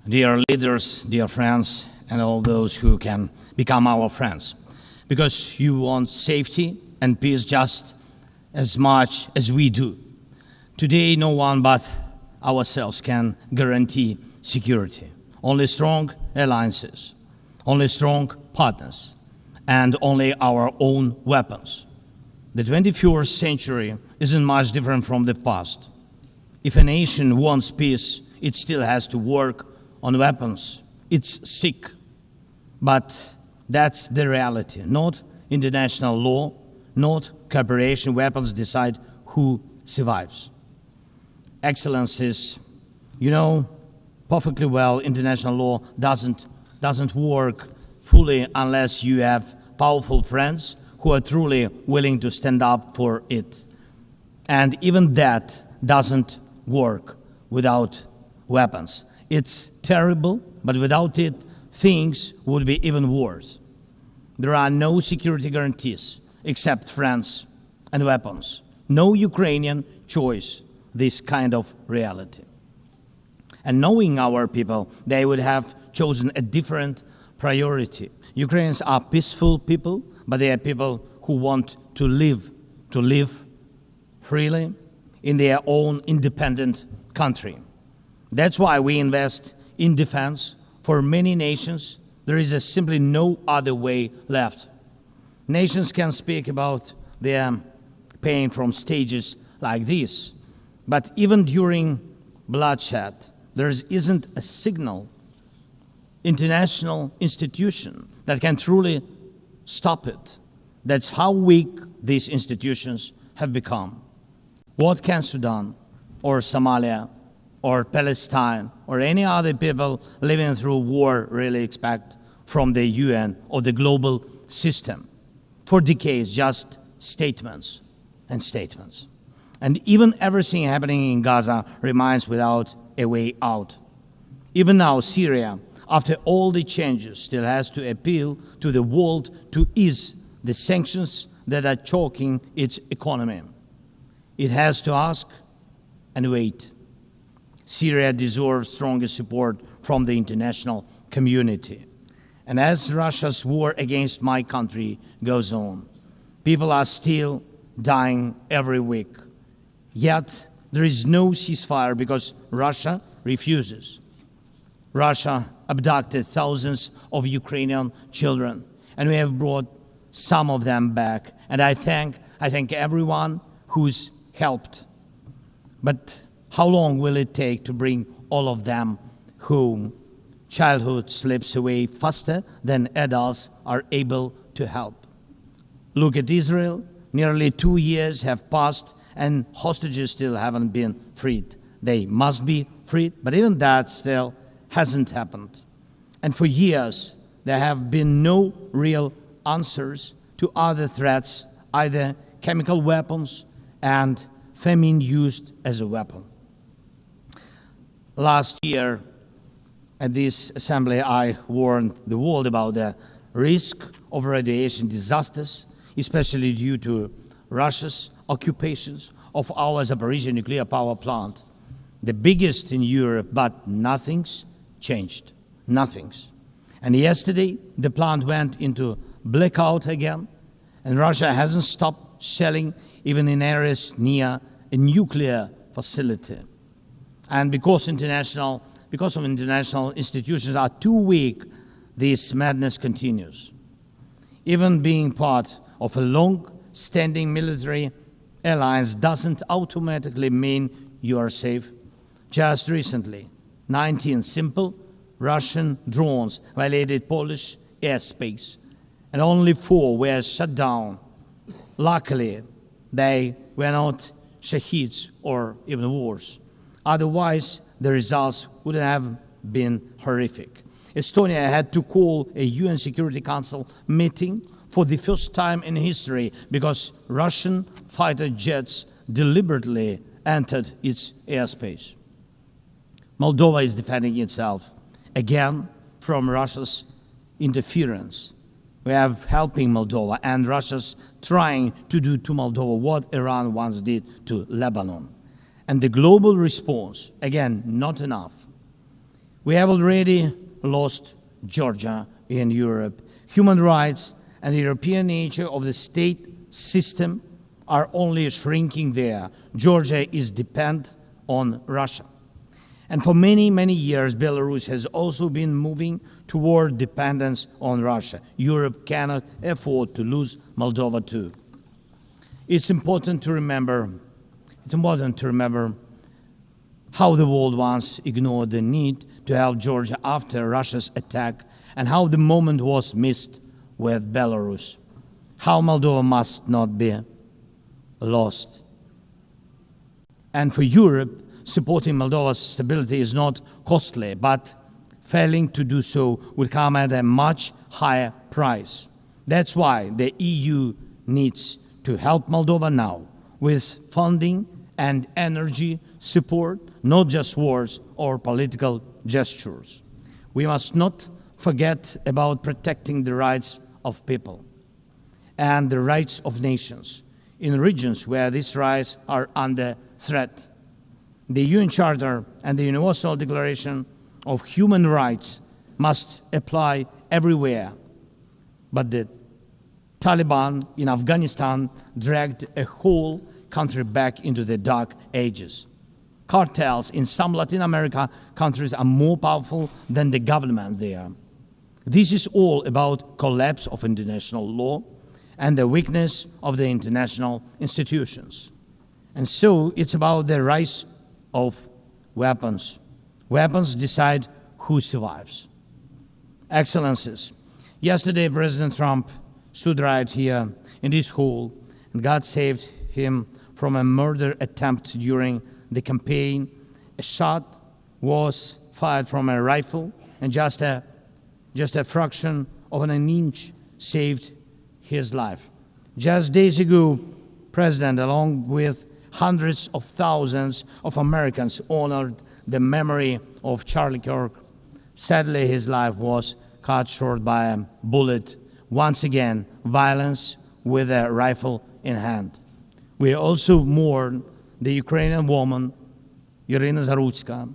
dear leaders, dear friends, and all those who can become our friends, because you want safety and peace just as much as we do. Today, no one but ourselves can guarantee security. Only strong alliances, only strong partners, and only our own weapons. The 21st century isn't much different from the past. If a nation wants peace, it still has to work on weapons. It's sick. But that's the reality. Not international law, not cooperation. Weapons decide who survives. Excellencies, you know perfectly well international law doesn't work fully unless you have powerful friends who are truly willing to stand up for it. And even that doesn't work without weapons. It's terrible, but without it, things would be even worse. There are no security guarantees except friends and weapons. No Ukrainian choice this kind of reality. And knowing our people, they would have chosen a different priority. Ukrainians are peaceful people, but they are people who want to live freely in their own independent country. That's why we invest in defense. For many nations, there is simply no other way left. Nations can speak about their pain from stages like this, but even during bloodshed, there isn't a single international institution that can truly stop it. That's how weak these institutions have become. What can Sudan or Somalia or Palestine or any other people living through war really expect from the UN or the global system? For decades, just statements and statements. And even everything happening in Gaza remains without a way out. Even now, Syria, after all the changes, still has to appeal to the world to ease the sanctions that are choking its economy. It has to ask and wait. Syria deserves stronger support from the international community. And as Russia's war against my country goes on, people are still dying every week. Yet there is no ceasefire because Russia refuses. Russia abducted thousands of Ukrainian children, and we have brought some of them back. And I thank everyone who's helped. But how long will it take to bring all of them home? Childhood slips away faster than adults are able to help. Look at Israel. Nearly 2 years have passed and hostages still haven't been freed. They must be freed, but even that still hasn't happened. And for years, there have been no real answers to other threats, either chemical weapons and famine used as a weapon. Last year, at this assembly, I warned the world about the risk of radiation disasters, especially due to Russia's occupations of our Zaporizhzhia nuclear power plant, the biggest in Europe, but nothing's changed. Nothing's. And yesterday, the plant went into blackout again, and Russia hasn't stopped shelling even in areas near a nuclear facility. And because of international institutions are too weak, this madness continues. Even being part of a long-standing military alliance doesn't automatically mean you are safe. Just recently, 19 simple Russian drones violated Polish airspace, and only 4 were shut down. Luckily, they were not shaheeds or even worse. Otherwise, the results would have been horrific. Estonia had to call a UN Security Council meeting for the first time in history because Russian fighter jets deliberately entered its airspace. Moldova is defending itself again from Russia's interference. We are helping Moldova, and Russia's trying to do to Moldova what Iran once did to Lebanon. And the global response, again, not enough. We have already lost Georgia in Europe. Human rights and the European nature of the state system are only shrinking there. Georgia is dependent on Russia. And for many, many years, Belarus has also been moving toward dependence on Russia. Europe cannot afford to lose Moldova too. It's important to remember how the world once ignored the need to help Georgia after Russia's attack, and how the moment was missed with Belarus. How Moldova must not be lost. And for Europe, supporting Moldova's stability is not costly, but failing to do so would come at a much higher price. That's why the EU needs to help Moldova now with funding and energy support, not just words or political gestures. We must not forget about protecting the rights of people and the rights of nations in regions where these rights are under threat. The UN Charter and the Universal Declaration of Human Rights must apply everywhere. But the Taliban in Afghanistan dragged a whole country back into the dark ages. Cartels in some Latin America countries are more powerful than the government there. This is all about collapse of international law and the weakness of the international institutions. And so it's about the rise of weapons. Weapons decide who survives. Excellencies, yesterday President Trump stood right here in this hall, and God saved him from a murder attempt during the campaign. A shot was fired from a rifle, and just a fraction of an inch saved his life. Just days ago, President, along with hundreds of thousands of Americans, honored the memory of Charlie Kirk. Sadly, his life was cut short by a bullet. Once again, violence with a rifle in hand. We also mourn the Ukrainian woman, Irina Zarutska.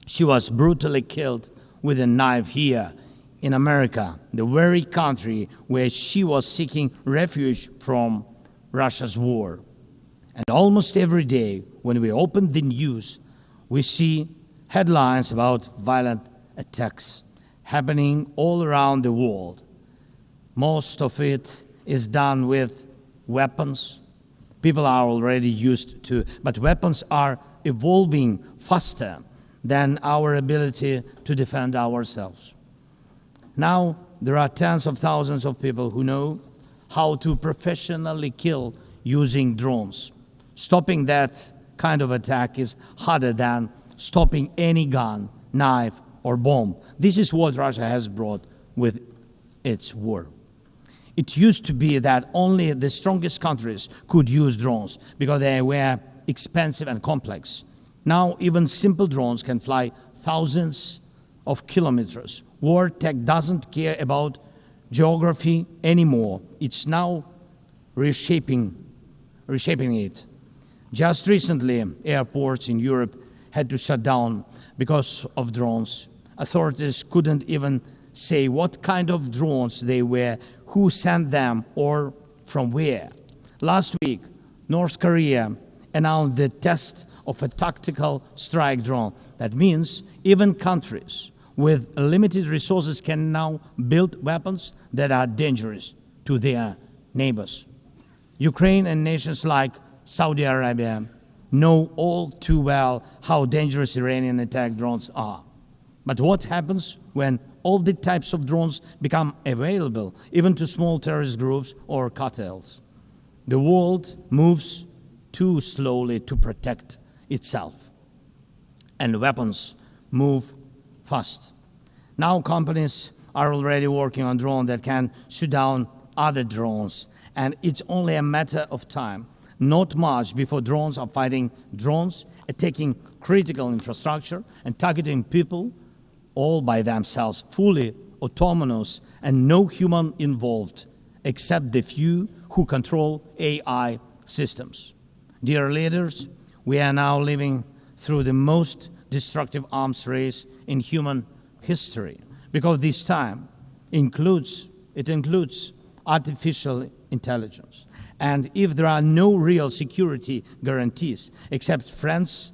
She was brutally killed with a knife here in America, the very country where she was seeking refuge from Russia's war. And almost every day, when we open the news, we see headlines about violent attacks happening all around the world. Most of it is done with weapons. People are already used to, but weapons are evolving faster than our ability to defend ourselves. Now, there are tens of thousands of people who know how to professionally kill using drones. Stopping that kind of attack is harder than stopping any gun, knife, or bomb. This is what Russia has brought with its war. It used to be that only the strongest countries could use drones because they were expensive and complex. Now, even simple drones can fly thousands of kilometers. War tech doesn't care about geography anymore. It's now reshaping it. Just recently, airports in Europe had to shut down because of drones. Authorities couldn't even say what kind of drones they were, who sent them, or from where. Last week, North Korea announced the test of a tactical strike drone. That means even countries with limited resources can now build weapons that are dangerous to their neighbors. Ukraine and nations like Saudi Arabia know all too well how dangerous Iranian attack drones are. But what happens when all the types of drones become available, even to small terrorist groups or cartels? The world moves too slowly to protect itself, and weapons move fast. Now companies are already working on drones that can shoot down other drones, and it's only a matter of time, not much, before drones are fighting drones, attacking critical infrastructure, and targeting people all by themselves, fully autonomous and no human involved, except the few who control AI systems. Dear leaders, we are now living through the most destructive arms race in human history, because this time includes artificial intelligence. And if there are no real security guarantees except friends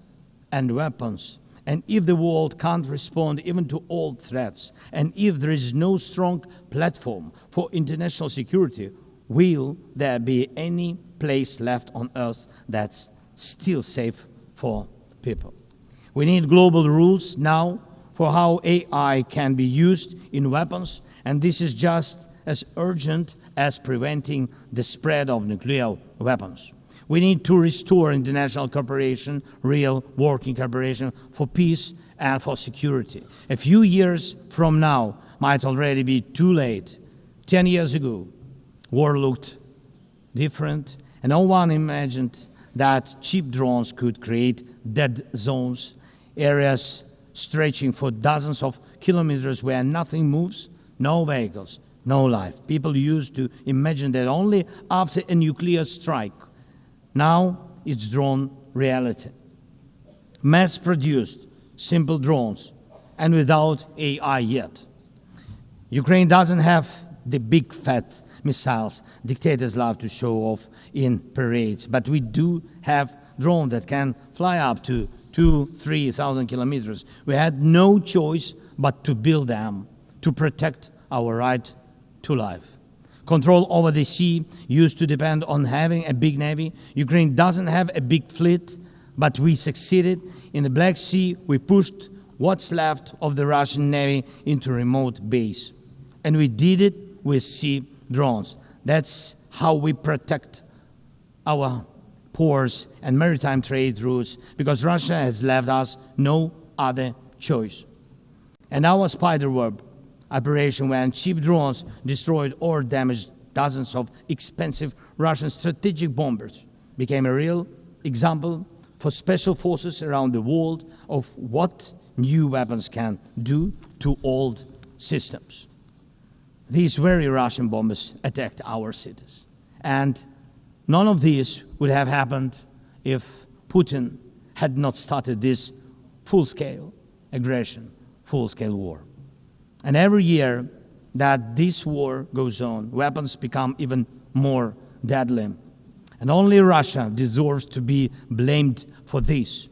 and weapons, and if the world can't respond even to old threats, and if there is no strong platform for international security, will there be any place left on Earth that's still safe for people? We need global rules now for how AI can be used in weapons, and this is just as urgent as preventing the spread of nuclear weapons. We need to restore international cooperation, real working cooperation for peace and for security. A few years from now might already be too late. 10 years ago, war looked different, and no one imagined that cheap drones could create dead zones, areas stretching for dozens of kilometers where nothing moves, no vehicles, no life. People used to imagine that only after a nuclear strike. Now it's drawn reality. Mass-produced, simple drones, and without AI yet. Ukraine doesn't have the big fat missiles dictators love to show off in parades, but we do have drones that can fly up to 2,000-3,000 kilometers. We had no choice but to build them to protect our right to life. Control over the sea used to depend on having a big navy. Ukraine doesn't have a big fleet, but we succeeded. In the Black Sea, we pushed what's left of the Russian navy into a remote base. And we did it with sea drones. That's how we protect our ports and maritime trade routes, because Russia has left us no other choice. And our spiderweb operation, when cheap drones destroyed or damaged dozens of expensive Russian strategic bombers, became a real example for special forces around the world of what new weapons can do to old systems. These very Russian bombers attacked our cities. And none of this would have happened if Putin had not started this full-scale aggression, full-scale war. And every year that this war goes on, weapons become even more deadly. And only Russia deserves to be blamed for this.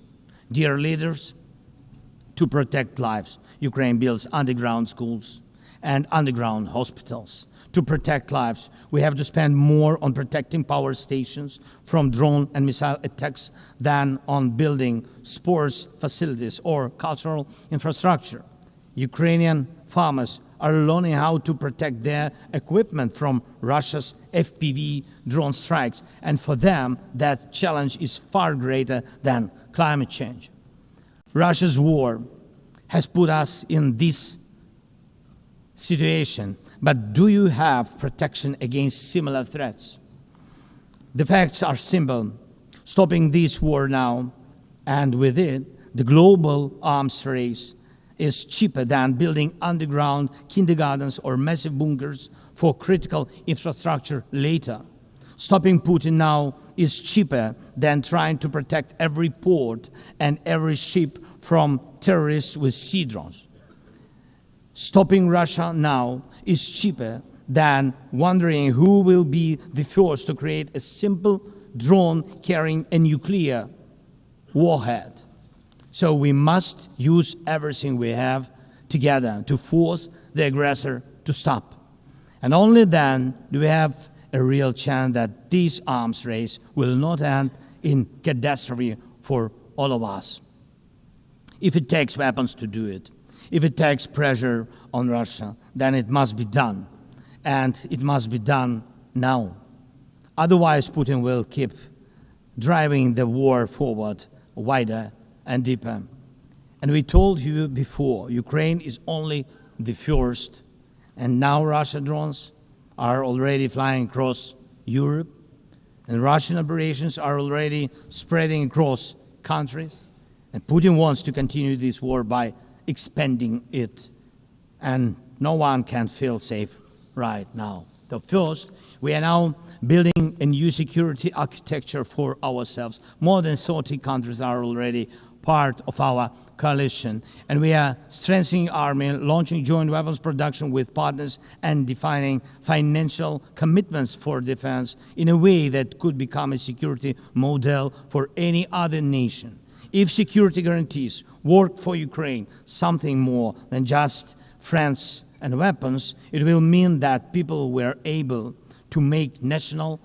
Dear leaders, to protect lives, Ukraine builds underground schools and underground hospitals. To protect lives, we have to spend more on protecting power stations from drone and missile attacks than on building sports facilities or cultural infrastructure. Ukrainian farmers are learning how to protect their equipment from Russia's FPV drone strikes, and for them, that challenge is far greater than climate change. Russia's war has put us in this situation, but do you have protection against similar threats? The facts are simple. Stopping this war now, and with it, the global arms race, is cheaper than building underground kindergartens or massive bunkers for critical infrastructure later. Stopping Putin now is cheaper than trying to protect every port and every ship from terrorists with sea drones. Stopping Russia now is cheaper than wondering who will be the first to create a simple drone carrying a nuclear warhead. So we must use everything we have together to force the aggressor to stop. And only then do we have a real chance that this arms race will not end in catastrophe for all of us. If it takes weapons to do it, if it takes pressure on Russia, then it must be done. And it must be done now. Otherwise, Putin will keep driving the war forward wider and deeper. And we told you before, Ukraine is only the first, and now Russian drones are already flying across Europe, and Russian operations are already spreading across countries, and Putin wants to continue this war by expanding it, and no one can feel safe right now. So first, we are now building a new security architecture for ourselves. More than 30 countries are already part of our coalition. And we are strengthening army, launching joint weapons production with partners, and defining financial commitments for defense in a way that could become a security model for any other nation. If security guarantees work for Ukraine, something more than just friends and weapons, it will mean that people were able to make national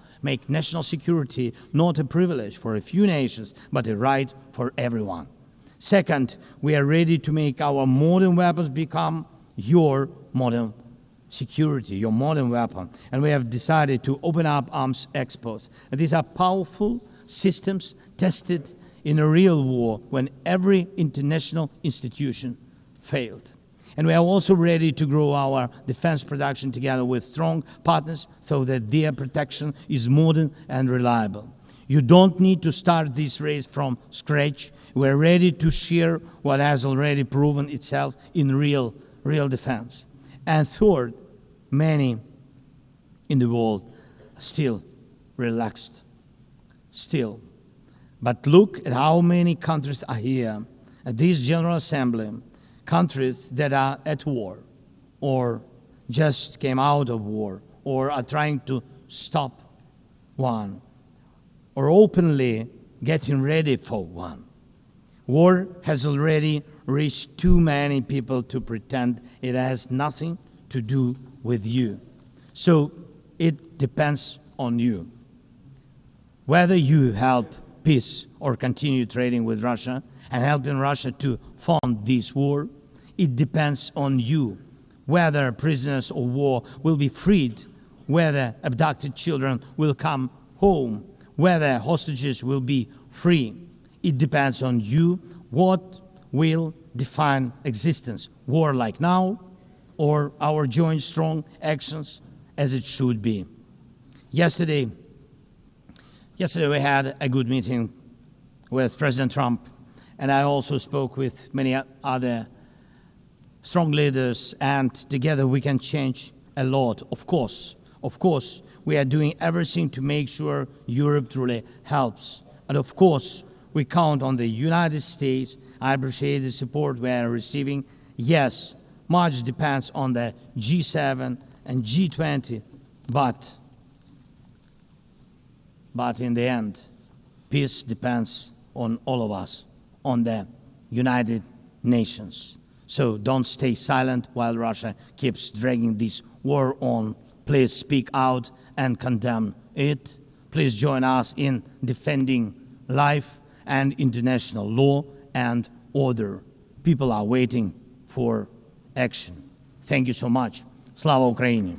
security not a privilege for a few nations, but a right for everyone. Second, we are ready to make our modern weapons become your modern security, your modern weapon. And we have decided to open up arms exports. And these are powerful systems tested in a real war when every international institution failed. And we are also ready to grow our defense production together with strong partners so that their protection is modern and reliable. You don't need to start this race from scratch. We are ready to share what has already proven itself in real defense. And third, many in the world are still relaxed. Still. But look at how many countries are here at this General Assembly, countries that are at war or just came out of war or are trying to stop one or openly getting ready for one. War has already reached too many people to pretend it has nothing to do with you. So it depends on you. Whether you help peace or continue trading with Russia and helping Russia to fund this war, it depends on you. Whether prisoners of war will be freed, whether abducted children will come home, whether hostages will be free. It depends on you what will define existence, war like now or our joint strong actions as it should be. Yesterday we had a good meeting with President Trump, and I also spoke with many other strong leaders, and together we can change a lot. Of course, we are doing everything to make sure Europe truly helps. And of course, we count on the United States. I appreciate the support we are receiving. Yes, much depends on the G7 and G20, but in the end, peace depends on all of us, on the United Nations. So don't stay silent while Russia keeps dragging this war on. Please speak out and condemn it. Please join us in defending life and international law and order. People are waiting for action. Thank you so much. Slava Ukraini!